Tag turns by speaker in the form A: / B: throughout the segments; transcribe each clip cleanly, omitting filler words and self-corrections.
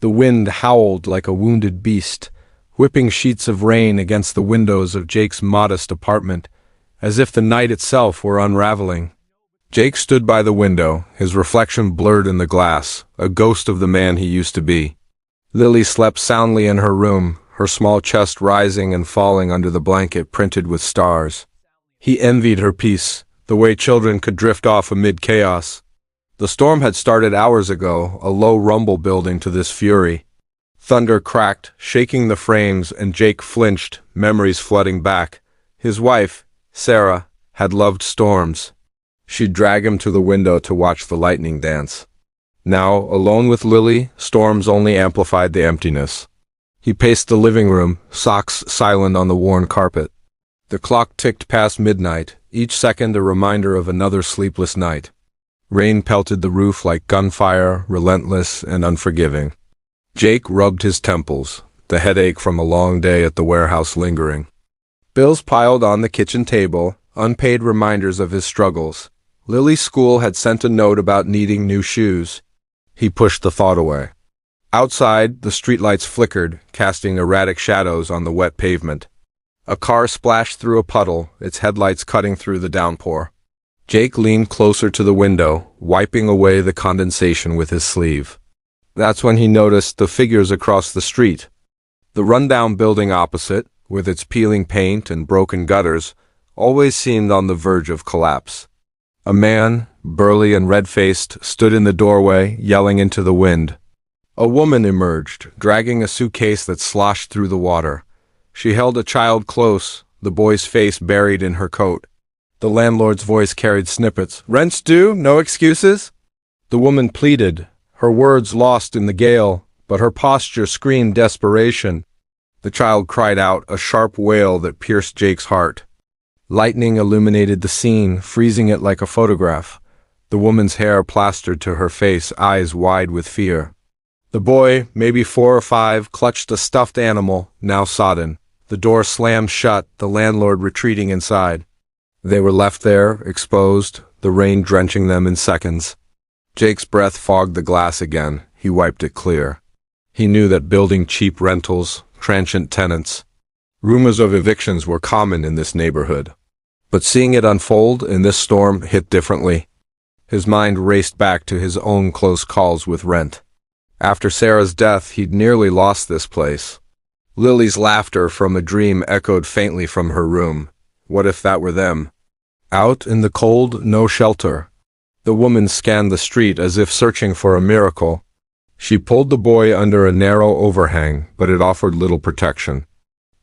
A: The wind howled like a wounded beast, whipping sheets of rain against the windows of Jake's modest apartment, as if the night itself were unraveling. Jake stood by the window, his reflection blurred in the glass, a ghost of the man he used to be. Lily slept soundly in her room, her small chest rising and falling under the blanket printed with stars. He envied her peace, the way children could drift off amid chaos. The storm had started hours ago, a low rumble building to this fury. Thunder cracked, shaking the frames, and Jake flinched, memories flooding back. His wife, Sarah, had loved storms. She'd drag him to the window to watch the lightning dance. Now, alone with Lily, storms only amplified the emptiness. He paced the living room, socks silent on the worn carpet. The clock ticked past midnight, each second a reminder of another sleepless night. Rain pelted the roof like gunfire, relentless and unforgiving. Jake rubbed his temples, the headache from a long day at the warehouse lingering. Bills piled on the kitchen table, unpaid reminders of his struggles. Lily's school had sent a note about needing new shoes. He pushed the thought away. Outside, the streetlights flickered, casting erratic shadows on the wet pavement. A car splashed through a puddle, its headlights cutting through the downpour. Jake leaned closer to the window, wiping away the condensation with his sleeve. That's when he noticed the figures across the street. The rundown building opposite, with its peeling paint and broken gutters, always seemed on the verge of collapse. A man, burly and red-faced, stood in the doorway, yelling into the wind. A woman emerged, dragging a suitcase that sloshed through the water. She held a child close, the boy's face buried in her coat. The landlord's voice carried snippets. "Rent's due? No excuses?" The woman pleaded, her words lost in the gale, but her posture screamed desperation. The child cried out, a sharp wail that pierced Jake's heart. Lightning illuminated the scene, freezing it like a photograph. The woman's hair plastered to her face, eyes wide with fear. The boy, maybe 4 or 5, clutched a stuffed animal, now sodden. The door slammed shut, the landlord retreating inside. They were left there, exposed, the rain drenching them in seconds. Jake's breath fogged the glass again. He wiped it clear. He knew that building cheap rentals, transient tenants. Rumors of evictions were common in this neighborhood. But seeing it unfold in this storm hit differently. His mind raced back to his own close calls with rent. After Sarah's death, he'd nearly lost this place. Lily's laughter from a dream echoed faintly from her room. What if that were them? Out in the cold, no shelter. The woman scanned the street as if searching for a miracle. She pulled the boy under a narrow overhang, but it offered little protection.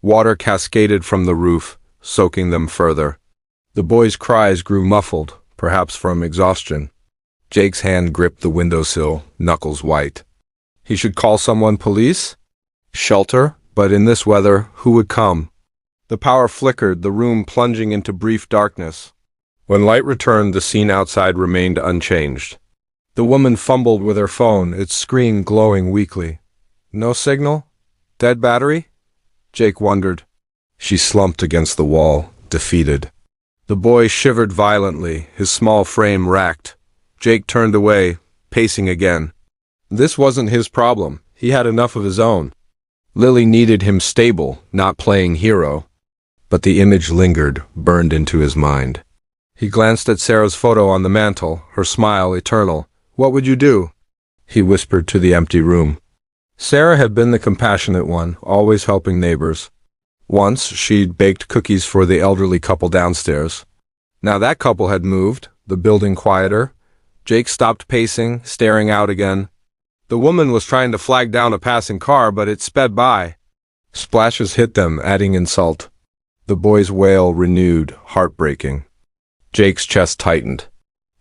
A: Water cascaded from the roof, soaking them further. The boy's cries grew muffled, perhaps from exhaustion. Jake's hand gripped the windowsill, knuckles white. He should call someone, police? Shelter? But in this weather, who would come? The power flickered, the room plunging into brief darkness. When light returned, the scene outside remained unchanged. The woman fumbled with her phone, its screen glowing weakly. No signal? Dead battery? Jake wondered. She slumped against the wall, defeated. The boy shivered violently, his small frame racked. Jake turned away, pacing again. This wasn't his problem. He had enough of his own. Lily needed him stable, not playing hero. But the image lingered, burned into his mind. He glanced at Sarah's photo on the mantel, her smile eternal. "What would you do?" he whispered to the empty room. Sarah had been the compassionate one, always helping neighbors. Once, she'd baked cookies for the elderly couple downstairs. Now that couple had moved, the building quieter. Jake stopped pacing, staring out again. The woman was trying to flag down a passing car, but it sped by. Splashes hit them, adding insult. The boy's wail renewed, heartbreaking. Jake's chest tightened.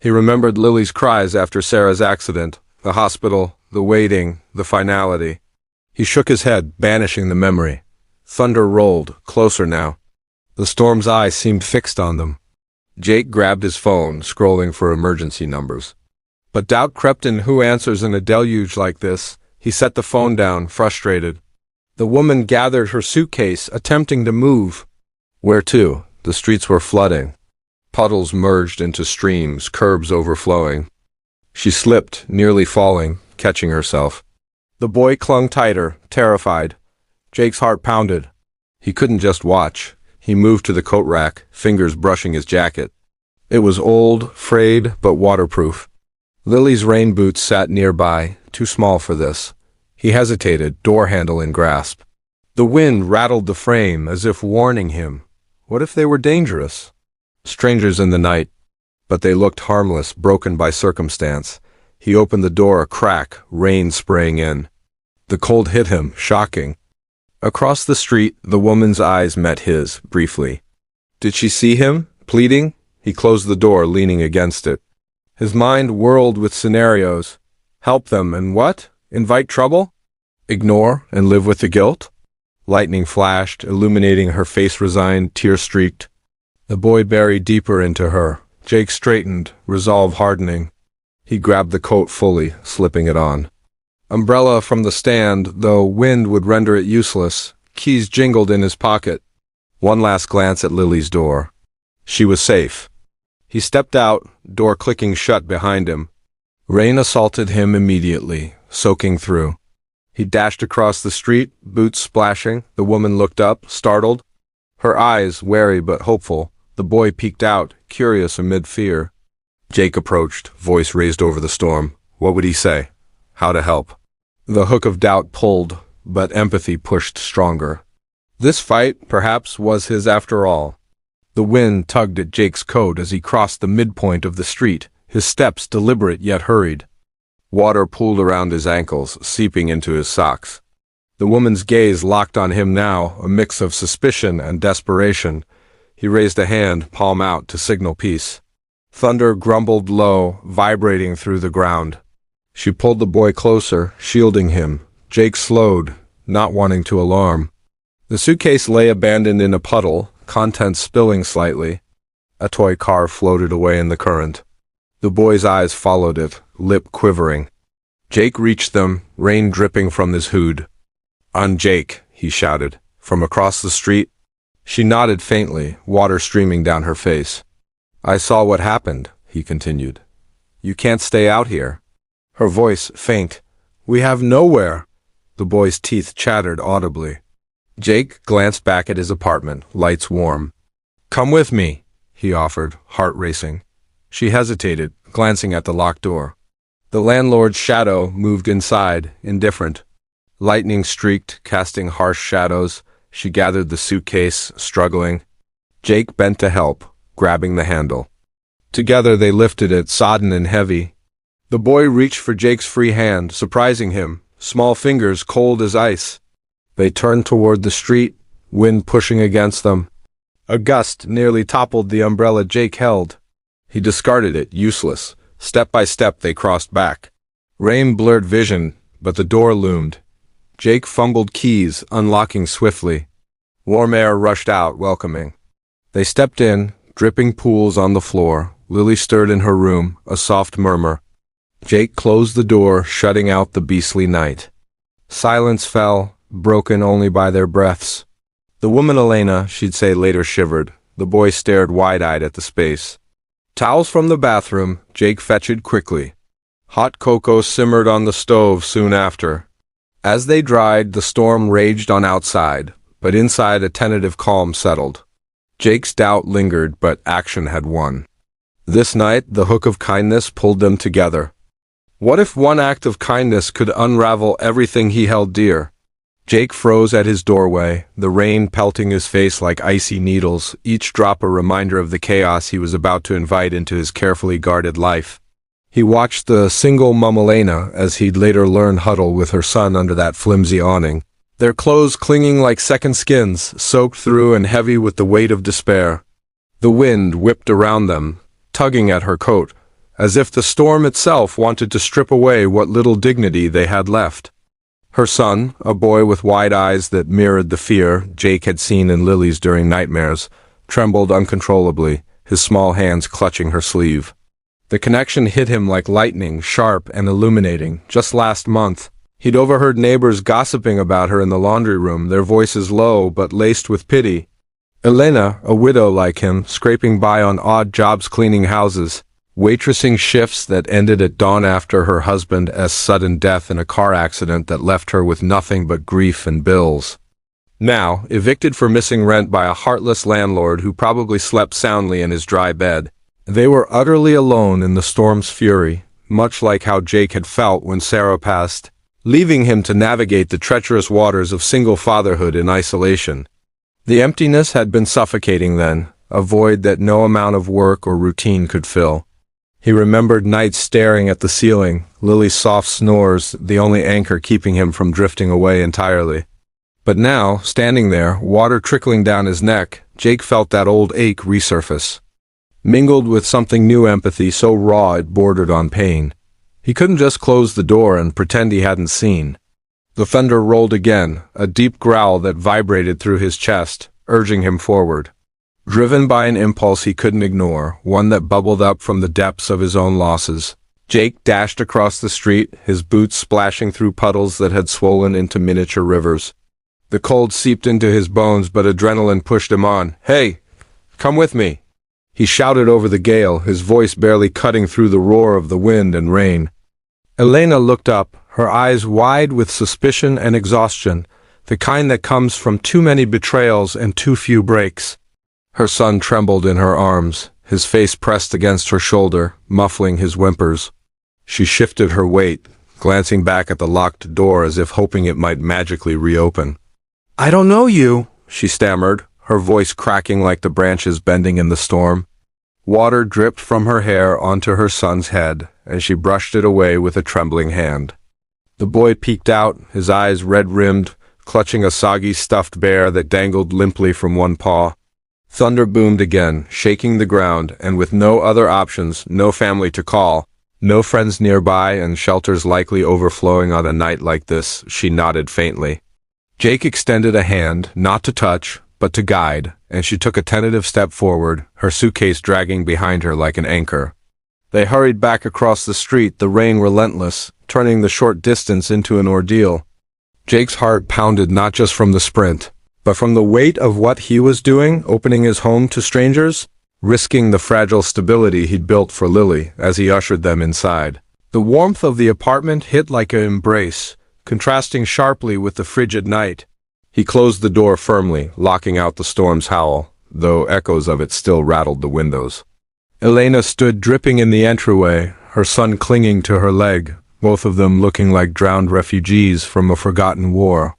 A: He remembered Lily's cries after Sarah's accident, the hospital, the waiting, the finality. He shook his head, banishing the memory. Thunder rolled, closer now. The storm's eye seemed fixed on them. Jake grabbed his phone, scrolling for emergency numbers. But doubt crept in. Who answers in a deluge like this? He set the phone down, frustrated. The woman gathered her suitcase, attempting to move. Where to? The streets were flooding. Puddles merged into streams, curbs overflowing. She slipped, nearly falling, catching herself. The boy clung tighter, terrified. Jake's heart pounded. He couldn't just watch. He moved to the coat rack, fingers brushing his jacket. It was old, frayed, but waterproof. Lily's rain boots sat nearby, too small for this. He hesitated, door handle in grasp. The wind rattled the frame as if warning him. What if they were dangerous? Strangers in the night. But they looked harmless, broken by circumstance. He opened the door a crack, rain spraying in. The cold hit him, shocking. Across the street, the woman's eyes met his, briefly. Did she see him, pleading? He closed the door, leaning against it. His mind whirled with scenarios. Help them, and what? Invite trouble? Ignore and live with the guilt? Lightning flashed, illuminating her face resigned, tear-streaked. The boy buried deeper into her. Jake straightened, resolve hardening. He grabbed the coat fully, slipping it on. Umbrella from the stand, though wind would render it useless. Keys jingled in his pocket. One last glance at Lily's door. She was safe. He stepped out, door clicking shut behind him. Rain assaulted him immediately, soaking through. He dashed across the street, boots splashing. The woman looked up, startled. Her eyes, wary but hopeful. The boy peeked out, curious amid fear. Jake approached, voice raised over the storm. What would he say? How to help? The hook of doubt pulled, but empathy pushed stronger. This fight, perhaps, was his after all. The wind tugged at Jake's coat as he crossed the midpoint of the street, his steps deliberate yet hurried. Water pooled around his ankles, seeping into his socks. The woman's gaze locked on him now, a mix of suspicion and desperation. He raised a hand, palm out, to signal peace. Thunder grumbled low, vibrating through the ground. She pulled the boy closer, shielding him. Jake slowed, not wanting to alarm. The suitcase lay abandoned in a puddle, contents spilling slightly. A toy car floated away in the current. The boy's eyes followed it, lip quivering. Jake reached them, rain dripping from his hood. "On Jake," he shouted. From across the street. She nodded faintly, water streaming down her face. "I saw what happened," he continued. "You can't stay out here." Her voice faint. "We have nowhere." The boy's teeth chattered audibly. Jake glanced back at his apartment, lights warm. "Come with me," he offered, heart racing. She hesitated, glancing at the locked door. The landlord's shadow moved inside, indifferent. Lightning streaked, casting harsh shadows. She gathered the suitcase, struggling. Jake bent to help, grabbing the handle. Together they lifted it, sodden and heavy. The boy reached for Jake's free hand, surprising him, small fingers cold as ice. They turned toward the street, wind pushing against them. A gust nearly toppled the umbrella Jake held. He discarded it, useless. Step by step they crossed back. Rain blurred vision, but the door loomed. Jake fumbled keys, unlocking swiftly. Warm air rushed out, welcoming. They stepped in, dripping pools on the floor. Lily stirred in her room, a soft murmur. Jake closed the door, shutting out the beastly night. Silence fell, broken only by their breaths. The woman Elena, she'd say later, shivered. The boy stared wide-eyed at the space. Towels from the bathroom, Jake fetched quickly. Hot cocoa simmered on the stove soon after. As they dried, the storm raged on outside, but inside a tentative calm settled. Jake's doubt lingered, but action had won. This night, the hook of kindness pulled them together. What if one act of kindness could unravel everything he held dear? Jake froze at his doorway, the rain pelting his face like icy needles, each drop a reminder of the chaos he was about to invite into his carefully guarded life. He watched the single mum Elena, as he'd later learn, huddle with her son under that flimsy awning, their clothes clinging like second skins, soaked through and heavy with the weight of despair. The wind whipped around them, tugging at her coat, as if the storm itself wanted to strip away what little dignity they had left. Her son, a boy with wide eyes that mirrored the fear Jake had seen in Lily's during nightmares, trembled uncontrollably, his small hands clutching her sleeve. The connection hit him like lightning, sharp and illuminating. Just last month, he'd overheard neighbors gossiping about her in the laundry room, their voices low but laced with pity. Elena, a widow like him, scraping by on odd jobs cleaning houses. waitressing shifts that ended at dawn after her husband's sudden death in a car accident that left her with nothing but grief and bills. Now, evicted for missing rent by a heartless landlord who probably slept soundly in his dry bed, they were utterly alone in the storm's fury, much like how Jake had felt when Sarah passed, leaving him to navigate the treacherous waters of single fatherhood in isolation. The emptiness had been suffocating then, a void that no amount of work or routine could fill. He remembered nights staring at the ceiling, Lily's soft snores the only anchor keeping him from drifting away entirely. But now, standing there, water trickling down his neck, Jake felt that old ache resurface, mingled with something new, empathy so raw it bordered on pain. He couldn't just close the door and pretend he hadn't seen. The thunder rolled again, a deep growl that vibrated through his chest, urging him forward. Driven by an impulse he couldn't ignore, one that bubbled up from the depths of his own losses, Jake dashed across the street, his boots splashing through puddles that had swollen into miniature rivers. The cold seeped into his bones, but adrenaline pushed him on. "Hey, come with me!" He shouted over the gale, his voice barely cutting through the roar of the wind and rain. Elena looked up, her eyes wide with suspicion and exhaustion, the kind that comes from too many betrayals and too few breaks. Her son trembled in her arms, his face pressed against her shoulder, muffling his whimpers. She shifted her weight, glancing back at the locked door as if hoping it might magically reopen. "I don't know you," she stammered, her voice cracking like the branches bending in the storm. Water dripped from her hair onto her son's head, and she brushed it away with a trembling hand. The boy peeked out, his eyes red-rimmed, clutching a soggy stuffed bear that dangled limply from one paw. Thunder boomed again, shaking the ground, and with no other options, no family to call, no friends nearby, and shelters likely overflowing on a night like this, she nodded faintly. Jake extended a hand, not to touch, but to guide, and she took a tentative step forward, her suitcase dragging behind her like an anchor. They hurried back across the street, the rain relentless, turning the short distance into an ordeal. Jake's heart pounded not just from the sprint, but from the weight of what he was doing, opening his home to strangers, risking the fragile stability he'd built for Lily as he ushered them inside. The warmth of the apartment hit like an embrace, contrasting sharply with the frigid night. He closed the door firmly, locking out the storm's howl, though echoes of it still rattled the windows. Elena stood dripping in the entryway, her son clinging to her leg, both of them looking like drowned refugees from a forgotten war.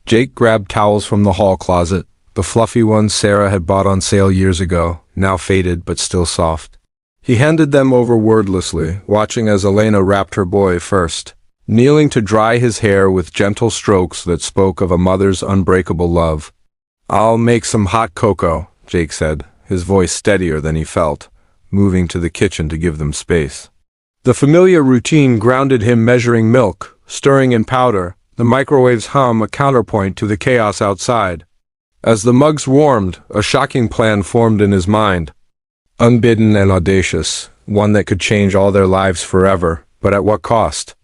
A: Jake grabbed towels from the hall closet, the fluffy ones Sarah had bought on sale years ago, now faded but still soft. He handed them over wordlessly, watching as Elena wrapped her boy first, kneeling to dry his hair with gentle strokes that spoke of a mother's unbreakable love. "I'll make some hot cocoa," Jake said, his voice steadier than he felt, moving to the kitchen to give them space. The familiar routine grounded him, measuring milk, stirring in powder, the microwave's hum a counterpoint to the chaos outside. As the mugs warmed, a shocking plan formed in his mind. Unbidden and audacious, one that could change all their lives forever, but at what cost?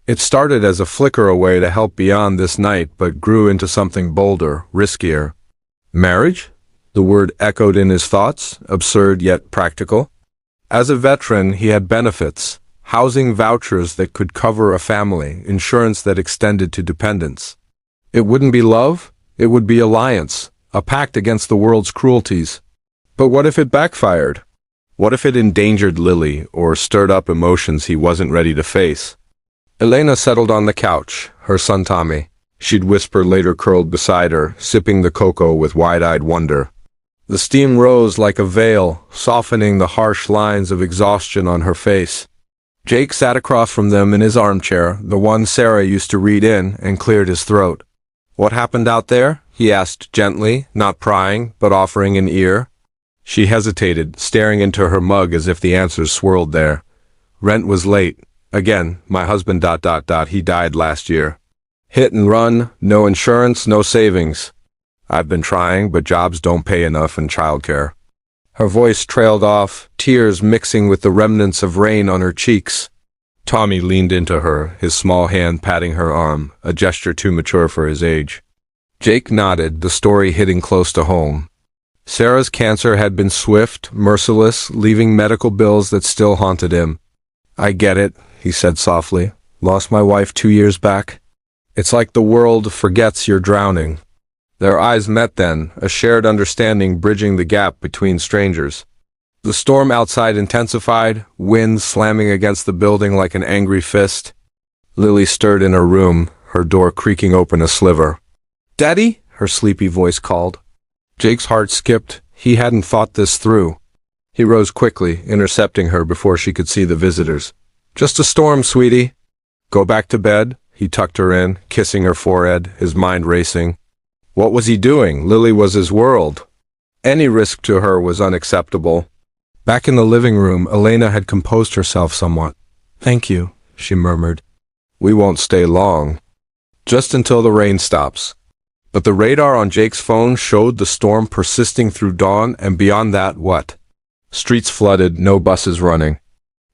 A: It started as a flicker away to help beyond this night, but grew into something bolder, riskier. Marriage? The word echoed in his thoughts, absurd yet practical. As a veteran, he had benefits, housing vouchers that could cover a family, insurance that extended to dependents. It wouldn't be love, it would be alliance, a pact against the world's cruelties. But what if it backfired? What if it endangered Lily or stirred up emotions he wasn't ready to face? Elena settled on the couch, her son Tommy, she'd whisper later, curled beside her, sipping the cocoa with wide-eyed wonder. The steam rose like a veil, softening the harsh lines of exhaustion on her face. Jake sat across from them in his armchair, the one Sarah used to read in, and cleared his throat. "What happened out there?" he asked gently, not prying, but offering an ear. She hesitated, staring into her mug as if the answers swirled there. "Rent was late. Again, my husband ... he died last year. Hit and run, no insurance, no savings. I've been trying, but jobs don't pay enough in childcare." Her voice trailed off, tears mixing with the remnants of rain on her cheeks. Tommy leaned into her, his small hand patting her arm, a gesture too mature for his age. Jake nodded, the story hitting close to home. Sarah's cancer had been swift, merciless, leaving medical bills that still haunted him. "I get it," he said softly. "Lost my wife 2 years back. It's like the world forgets you're drowning." Their eyes met then, a shared understanding bridging the gap between strangers. The storm outside intensified, wind slamming against the building like an angry fist. Lily stirred in her room, her door creaking open a sliver. "Daddy?" her sleepy voice called. Jake's heart skipped. He hadn't thought this through. He rose quickly, intercepting her before she could see the visitors. "Just a storm, sweetie." "Go back to bed." He tucked her in, kissing her forehead, his mind racing. What was he doing? Lily was his world. Any risk to her was unacceptable. Back in the living room, Elena had composed herself somewhat. "Thank you," she murmured. "We won't stay long. Just until the rain stops." But the radar on Jake's phone showed the storm persisting through dawn, and beyond that, what? Streets flooded, no buses running.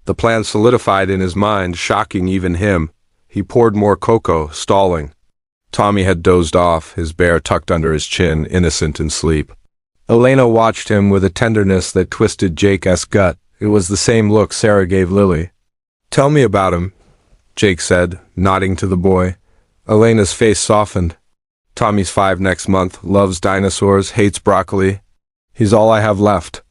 A: The plan solidified in his mind, shocking even him. He poured more cocoa, stalling. Tommy had dozed off, his bear tucked under his chin, innocent in sleep. Elena watched him with a tenderness that twisted Jake's gut. It was the same look Sarah gave Lily. "Tell me about him," Jake said, nodding to the boy. Elena's face softened. "Tommy's 5 next month, loves dinosaurs, hates broccoli. He's all I have left."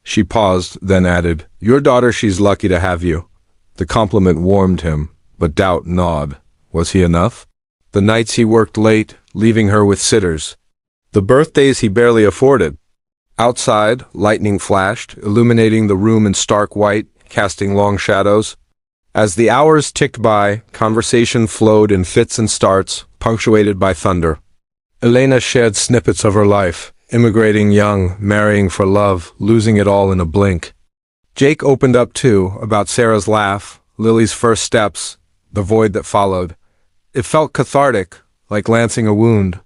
A: She paused, then added, "Your daughter, she's lucky to have you." The compliment warmed him, but doubt gnawed. Was he enough? The nights he worked late, leaving her with sitters. The birthdays he barely afforded. Outside, lightning flashed, illuminating the room in stark white, casting long shadows. As the hours ticked by, conversation flowed in fits and starts, punctuated by thunder. Elena shared snippets of her life, immigrating young, marrying for love, losing it all in a blink. Jake opened up too, about Sarah's laugh, Lily's first steps, the void that followed. It felt cathartic, like lancing a wound.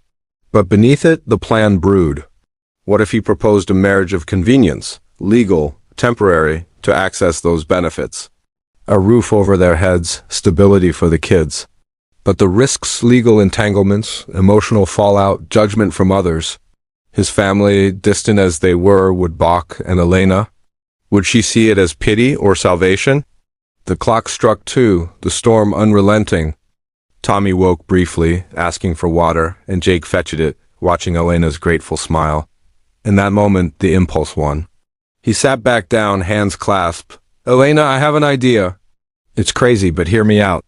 A: But beneath it, the plan brewed. What if he proposed a marriage of convenience, legal, temporary, to access those benefits? A roof over their heads, stability for the kids. But the risks, legal entanglements, emotional fallout, judgment from others. His family, distant as they were, would balk, and Elena? Would she see it as pity or salvation? The clock struck 2, the storm unrelenting. Tommy woke briefly, asking for water, and Jake fetched it, watching Elena's grateful smile. In that moment, the impulse won. He sat back down, hands clasped. "Elena, I have an idea." "It's crazy, but hear me out."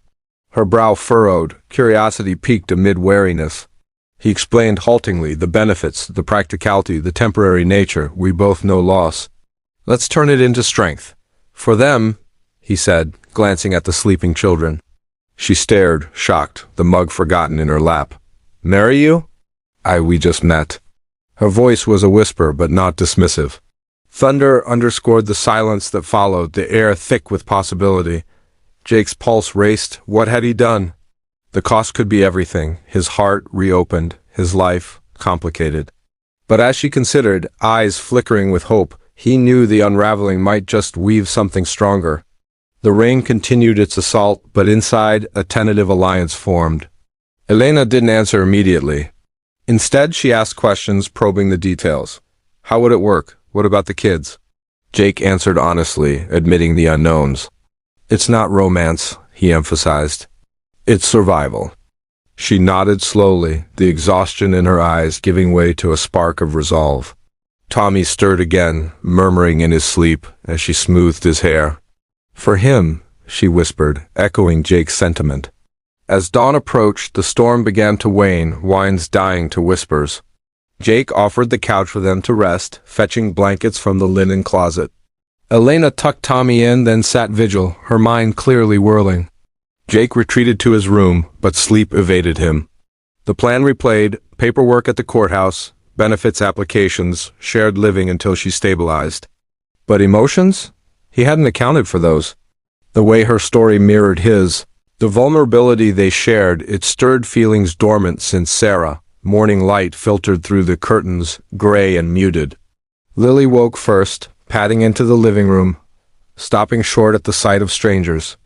A: Her brow furrowed, curiosity peaked amid wariness. He explained haltingly the benefits, the practicality, the temporary nature. "We both know loss. Let's turn it into strength. For them," he said, glancing at the sleeping children. She stared, shocked, the mug forgotten in her lap. "Marry you?" We just met." Her voice was a whisper, but not dismissive. Thunder underscored the silence that followed, the air thick with possibility. Jake's pulse raced. What had he done? The cost could be everything. His heart reopened, his life complicated. But as she considered, eyes flickering with hope, he knew the unraveling might just weave something stronger. The rain continued its assault, but inside, a tentative alliance formed. Elena didn't answer immediately. Instead, she asked questions, probing the details. How would it work? What about the kids? Jake answered honestly, admitting the unknowns. "It's not romance," he emphasized. "It's survival." She nodded slowly, the exhaustion in her eyes giving way to a spark of resolve. Tommy stirred again, murmuring in his sleep as she smoothed his hair. "For him," she whispered, echoing Jake's sentiment. As dawn approached, the storm began to wane, whines dying to whispers. Jake offered the couch for them to rest, fetching blankets from the linen closet. Elena tucked Tommy in, then sat vigil, her mind clearly whirling. Jake retreated to his room, but sleep evaded him. The plan replayed, paperwork at the courthouse, benefits applications, shared living until she stabilized. But emotions? He hadn't accounted for those. The way her story mirrored his, the vulnerability they shared, it stirred feelings dormant since Sarah. Morning light filtered through the curtains, gray and muted. Lily woke first, padding into the living room, stopping short at the sight of strangers.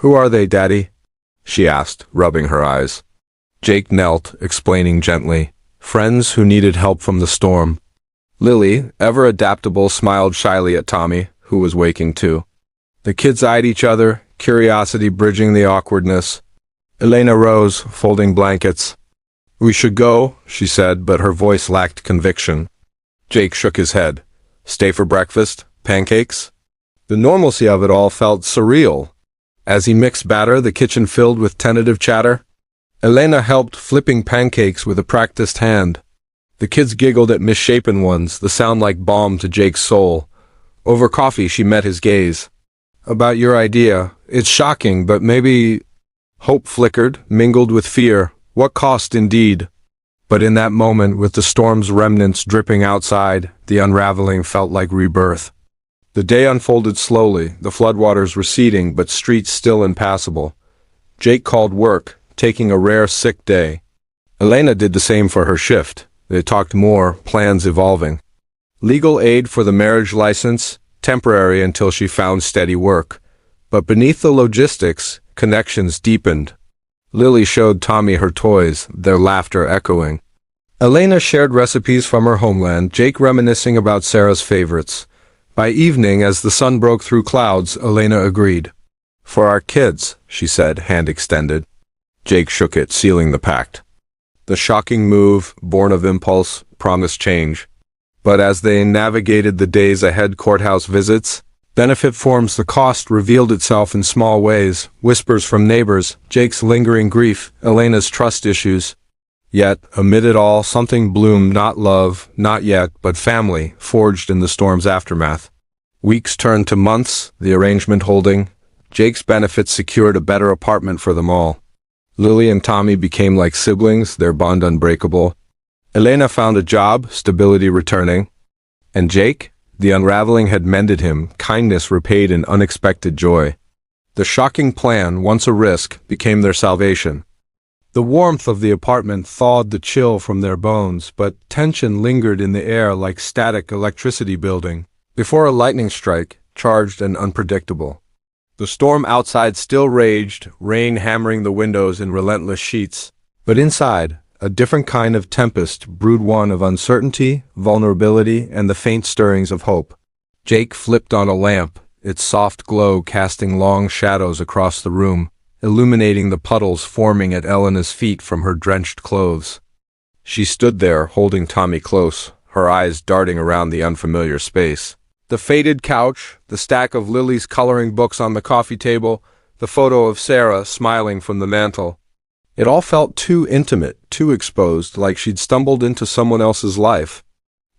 A: "Who are they, Daddy?" she asked, rubbing her eyes. Jake knelt, explaining gently. "Friends who needed help from the storm." Lily, ever adaptable, smiled shyly at Tommy, who was waking too. The kids eyed each other, curiosity bridging the awkwardness. Elena rose, folding blankets. "We should go," she said, but her voice lacked conviction. Jake shook his head. "Stay for breakfast? Pancakes?" The normalcy of it all felt surreal. As he mixed batter, the kitchen filled with tentative chatter. Elena helped, flipping pancakes with a practiced hand. The kids giggled at misshapen ones, the sound like balm to Jake's soul. Over coffee, she met his gaze. "About your idea. It's shocking, but maybe—" Hope flickered, mingled with fear. What cost, indeed? But in that moment, with the storm's remnants dripping outside, the unraveling felt like rebirth. The day unfolded slowly, the floodwaters receding, but streets still impassable. Jake called work, taking a rare sick day. Elena did the same for her shift. They talked more, plans evolving. Legal aid for the marriage license, temporary until she found steady work. But beneath the logistics, connections deepened. Lily showed Tommy her toys, their laughter echoing. Elena shared recipes from her homeland, Jake reminiscing about Sarah's favorites. By evening, as the sun broke through clouds, Elena agreed. "For our kids," she said, hand extended. Jake shook it, sealing the pact. The shocking move, born of impulse, promised change. But as they navigated the days ahead, courthouse visits, benefit forms, the cost revealed itself in small ways, whispers from neighbors, Jake's lingering grief, Elena's trust issues. Yet, amid it all, something bloomed, not love, not yet, but family, forged in the storm's aftermath. Weeks turned to months, the arrangement holding. Jake's benefits secured a better apartment for them all. Lily and Tommy became like siblings, their bond unbreakable. Elena found a job, stability returning. And Jake? The unraveling had mended him, kindness repaid in unexpected joy. The shocking plan, once a risk, became their salvation. The warmth of the apartment thawed the chill from their bones, but tension lingered in the air like static electricity building, before a lightning strike, charged and unpredictable. The storm outside still raged, rain hammering the windows in relentless sheets. But inside, a different kind of tempest brewed, one of uncertainty, vulnerability, and the faint stirrings of hope. Jake flipped on a lamp, its soft glow casting long shadows across the room, illuminating the puddles forming at Elena's feet from her drenched clothes. She stood there, holding Tommy close, her eyes darting around the unfamiliar space. The faded couch, the stack of Lily's coloring books on the coffee table, the photo of Sarah smiling from the mantel. It all felt too intimate, too exposed, like she'd stumbled into someone else's life.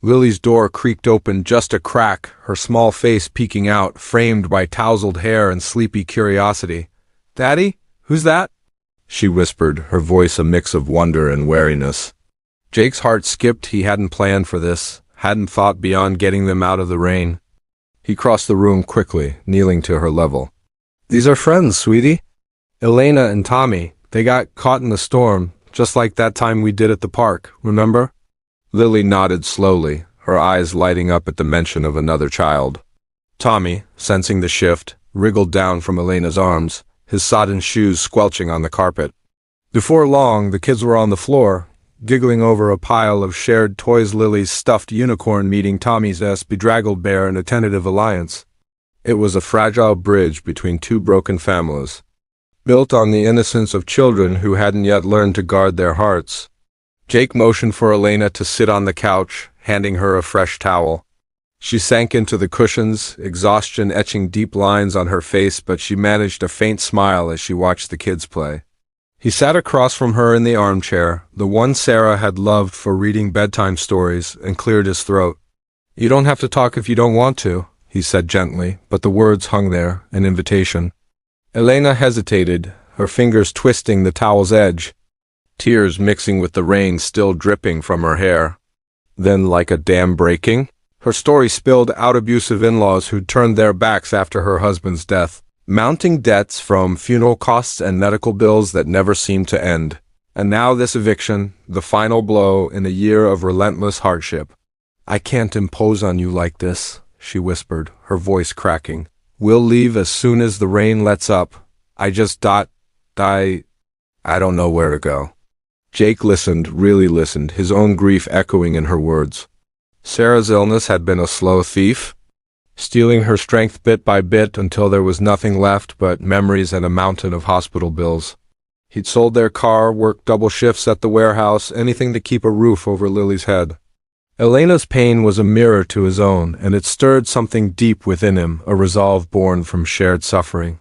A: Lily's door creaked open just a crack, her small face peeking out, framed by tousled hair and sleepy curiosity. "Daddy? Who's that?" she whispered, her voice a mix of wonder and wariness. Jake's heart skipped. He hadn't planned for this, hadn't thought beyond getting them out of the rain. He crossed the room quickly, kneeling to her level. "These are friends, sweetie. Elena and Tommy. They got caught in the storm, just like that time we did at the park, remember?" Lily nodded slowly, her eyes lighting up at the mention of another child. Tommy, sensing the shift, wriggled down from Elena's arms, his sodden shoes squelching on the carpet. Before long, the kids were on the floor, giggling over a pile of shared toys, Lily's stuffed unicorn meeting Tommy's bedraggled bear in a tentative alliance. It was a fragile bridge between two broken families, built on the innocence of children who hadn't yet learned to guard their hearts. Jake motioned for Elena to sit on the couch, handing her a fresh towel. She sank into the cushions, exhaustion etching deep lines on her face, but she managed a faint smile as she watched the kids play. He sat across from her in the armchair, the one Sarah had loved for reading bedtime stories, and cleared his throat. "You don't have to talk if you don't want to," he said gently, but the words hung there, an invitation. Elena hesitated, her fingers twisting the towel's edge, tears mixing with the rain still dripping from her hair. Then, like a dam breaking, her story spilled out. Abusive in-laws who'd turned their backs after her husband's death. Mounting debts from funeral costs and medical bills that never seemed to end. And now this eviction, the final blow in a year of relentless hardship. "I can't impose on you like this," she whispered, her voice cracking. "We'll leave as soon as the rain lets up. I just I don't know where to go." Jake listened, really listened, his own grief echoing in her words. Sarah's illness had been a slow thief, stealing her strength bit by bit until there was nothing left but memories and a mountain of hospital bills. He'd sold their car, worked double shifts at the warehouse, anything to keep a roof over Lily's head. Elena's pain was a mirror to his own, and it stirred something deep within him, a resolve born from shared suffering.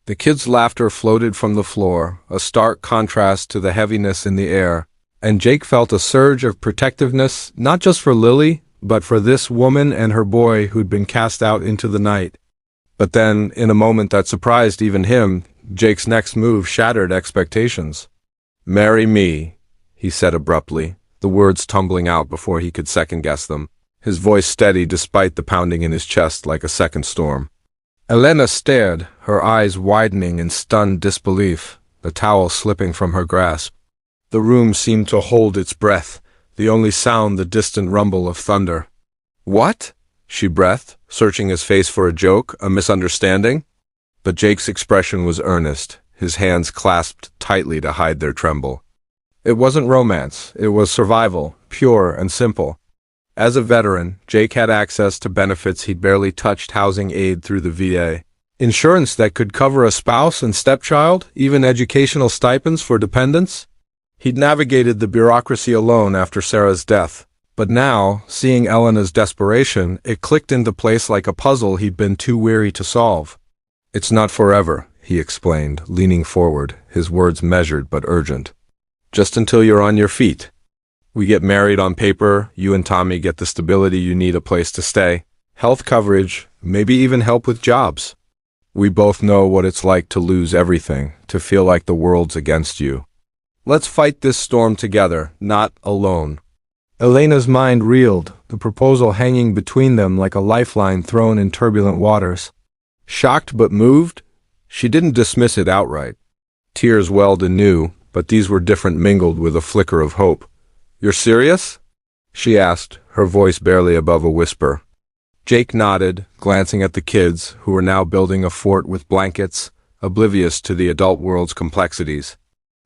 A: The kids' laughter floated from the floor, a stark contrast to the heaviness in the air, and Jake felt a surge of protectiveness, not just for Lily, but for this woman and her boy who'd been cast out into the night. But then, in a moment that surprised even him, Jake's next move shattered expectations. "Marry me," he said abruptly, the words tumbling out before he could second-guess them, his voice steady despite the pounding in his chest like a second storm. Elena stared, her eyes widening in stunned disbelief, the towel slipping from her grasp. The room seemed to hold its breath, the only sound the distant rumble of thunder. "What?" she breathed, searching his face for a joke, a misunderstanding. But Jake's expression was earnest, his hands clasped tightly to hide their tremble. It wasn't romance, it was survival, pure and simple. As a veteran, Jake had access to benefits he'd barely touched: housing aid through the VA, insurance that could cover a spouse and stepchild, even educational stipends for dependents. He'd navigated the bureaucracy alone after Sarah's death. But now, seeing Elena's desperation, it clicked into place like a puzzle he'd been too weary to solve. "It's not forever," he explained, leaning forward, his words measured but urgent. "Just until you're on your feet. We get married on paper, you and Tommy get the stability you need, a place to stay, health coverage, maybe even help with jobs. We both know what it's like to lose everything, to feel like the world's against you. Let's fight this storm together, not alone." Elena's mind reeled, the proposal hanging between them like a lifeline thrown in turbulent waters. Shocked but moved, she didn't dismiss it outright. Tears welled anew, but these were different, mingled with a flicker of hope. "You're serious?" she asked, her voice barely above a whisper. Jake nodded, glancing at the kids, who were now building a fort with blankets, oblivious to the adult world's complexities.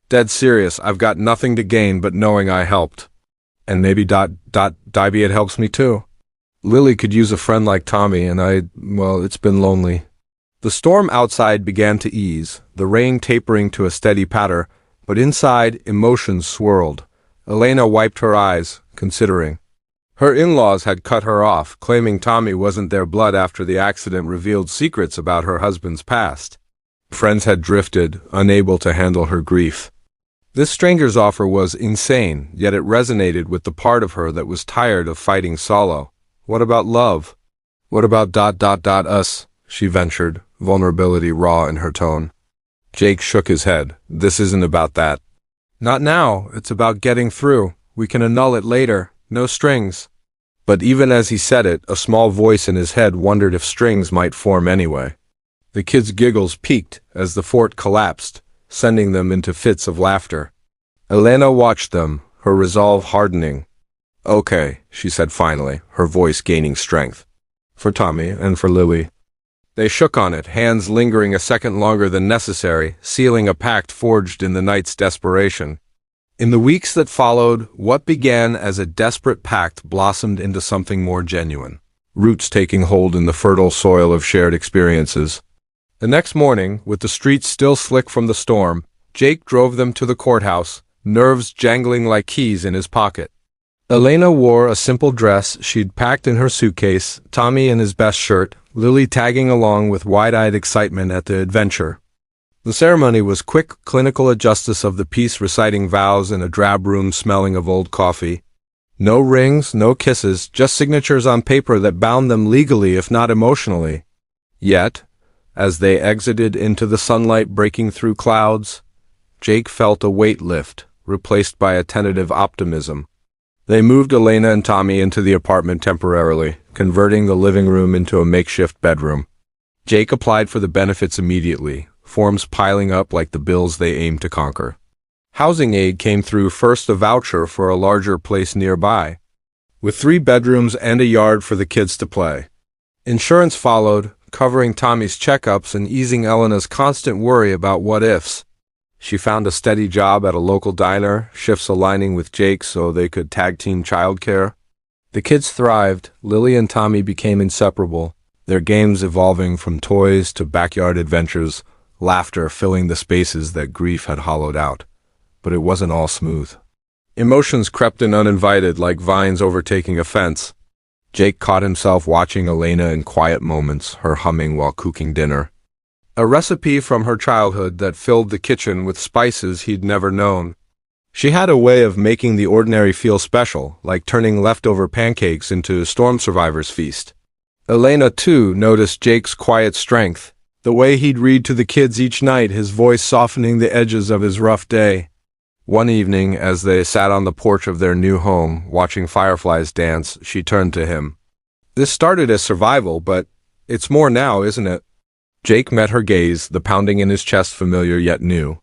A: "Dead serious. I've got nothing to gain but knowing I helped. And maybe Dibby, it helps me too. Lily could use a friend like Tommy, and it's been lonely." The storm outside began to ease, the rain tapering to a steady patter, but inside, emotions swirled. Elena wiped her eyes, considering. Her in-laws had cut her off, claiming Tommy wasn't their blood after the accident revealed secrets about her husband's past. Friends had drifted, unable to handle her grief. This stranger's offer was insane, yet it resonated with the part of her that was tired of fighting solo. What about love? What about us? She ventured, vulnerability raw in her tone. Jake shook his head. "This isn't about that." "Not now. It's about getting through. We can annul it later. No strings." But even as he said it, a small voice in his head wondered if strings might form anyway. The kids' giggles peaked as the fort collapsed, sending them into fits of laughter. Elena watched them, her resolve hardening. "Okay," she said finally, her voice gaining strength. "For Tommy and for Lily." They shook on it, hands lingering a second longer than necessary, sealing a pact forged in the night's desperation. In the weeks that followed, what began as a desperate pact blossomed into something more genuine, roots taking hold in the fertile soil of shared experiences. The next morning, with the streets still slick from the storm, Jake drove them to the courthouse, nerves jangling like keys in his pocket. Elena wore a simple dress she'd packed in her suitcase, Tommy in his best shirt, Lily tagging along with wide-eyed excitement at the adventure. The ceremony was quick, clinical, a justice of the peace reciting vows in a drab room smelling of old coffee. No rings, no kisses, just signatures on paper that bound them legally if not emotionally. Yet, as they exited into the sunlight breaking through clouds, Jake felt a weight lift, replaced by a tentative optimism. They moved Elena and Tommy into the apartment temporarily, converting the living room into a makeshift bedroom. Jake applied for the benefits immediately, forms piling up like the bills they aimed to conquer. Housing aid came through, first a voucher for a larger place nearby, with 3 bedrooms and a yard for the kids to play. Insurance followed, covering Tommy's checkups and easing Elena's constant worry about what-ifs. She found a steady job at a local diner, shifts aligning with Jake so they could tag-team childcare. The kids thrived. Lily and Tommy became inseparable, their games evolving from toys to backyard adventures, laughter filling the spaces that grief had hollowed out. But it wasn't all smooth. Emotions crept in uninvited like vines overtaking a fence. Jake caught himself watching Elena in quiet moments, her humming while cooking dinner. A recipe from her childhood that filled the kitchen with spices he'd never known. She had a way of making the ordinary feel special, like turning leftover pancakes into a storm survivor's feast. Elena, too, noticed Jake's quiet strength, the way he'd read to the kids each night, his voice softening the edges of his rough day. One evening, as they sat on the porch of their new home, watching fireflies dance, she turned to him. "This started as survival, but it's more now, isn't it?" Jake met her gaze, the pounding in his chest familiar yet new.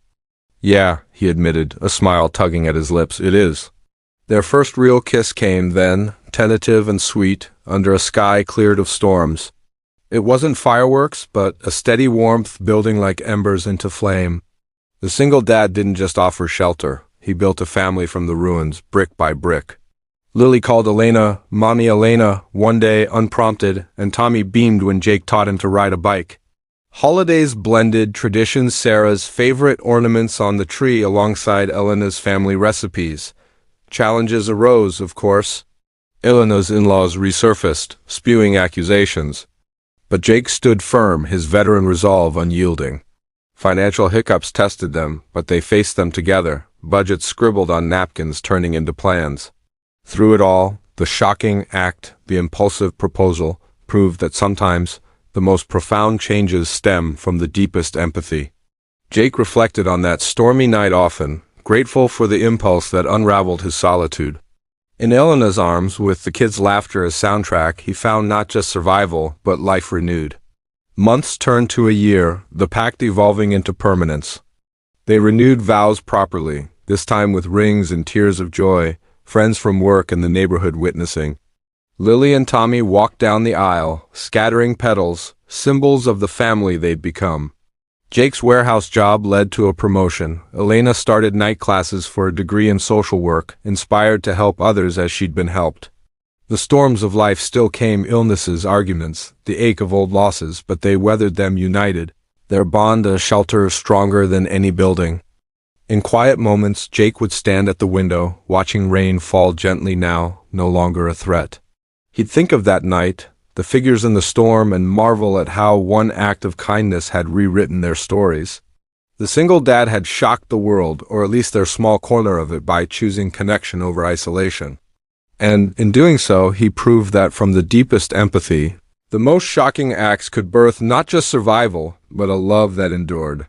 A: "Yeah," he admitted, a smile tugging at his lips, "it is." Their first real kiss came then, tentative and sweet, under a sky cleared of storms. It wasn't fireworks, but a steady warmth building like embers into flame. The single dad didn't just offer shelter. He built a family from the ruins, brick by brick. Lily called Elena Mommy Elena one day, unprompted, and Tommy beamed when Jake taught him to ride a bike. Holidays blended traditions, Sarah's favorite ornaments on the tree alongside Elena's family recipes. Challenges arose, of course. Elena's in-laws resurfaced, spewing accusations. But Jake stood firm, his veteran resolve unyielding. Financial hiccups tested them, but they faced them together, budgets scribbled on napkins turning into plans. Through it all, the shocking act, the impulsive proposal, proved that sometimes the most profound changes stem from the deepest empathy. Jake reflected on that stormy night often, grateful for the impulse that unraveled his solitude. In Elena's arms, with the kids' laughter as soundtrack, he found not just survival, but life renewed. Months turned to a year, the pact evolving into permanence. They renewed vows properly, this time with rings and tears of joy, friends from work and the neighborhood witnessing. Lily and Tommy walked down the aisle, scattering petals, symbols of the family they'd become. Jake's warehouse job led to a promotion. Elena started night classes for a degree in social work, inspired to help others as she'd been helped. The storms of life still came, illnesses, arguments, the ache of old losses, but they weathered them united, their bond a shelter stronger than any building. In quiet moments, Jake would stand at the window, watching rain fall gently now, no longer a threat. He'd think of that night, the figures in the storm, and marvel at how one act of kindness had rewritten their stories. The single dad had shocked the world, or at least their small corner of it, by choosing connection over isolation. And in doing so, he proved that from the deepest empathy, the most shocking acts could birth not just survival, but a love that endured.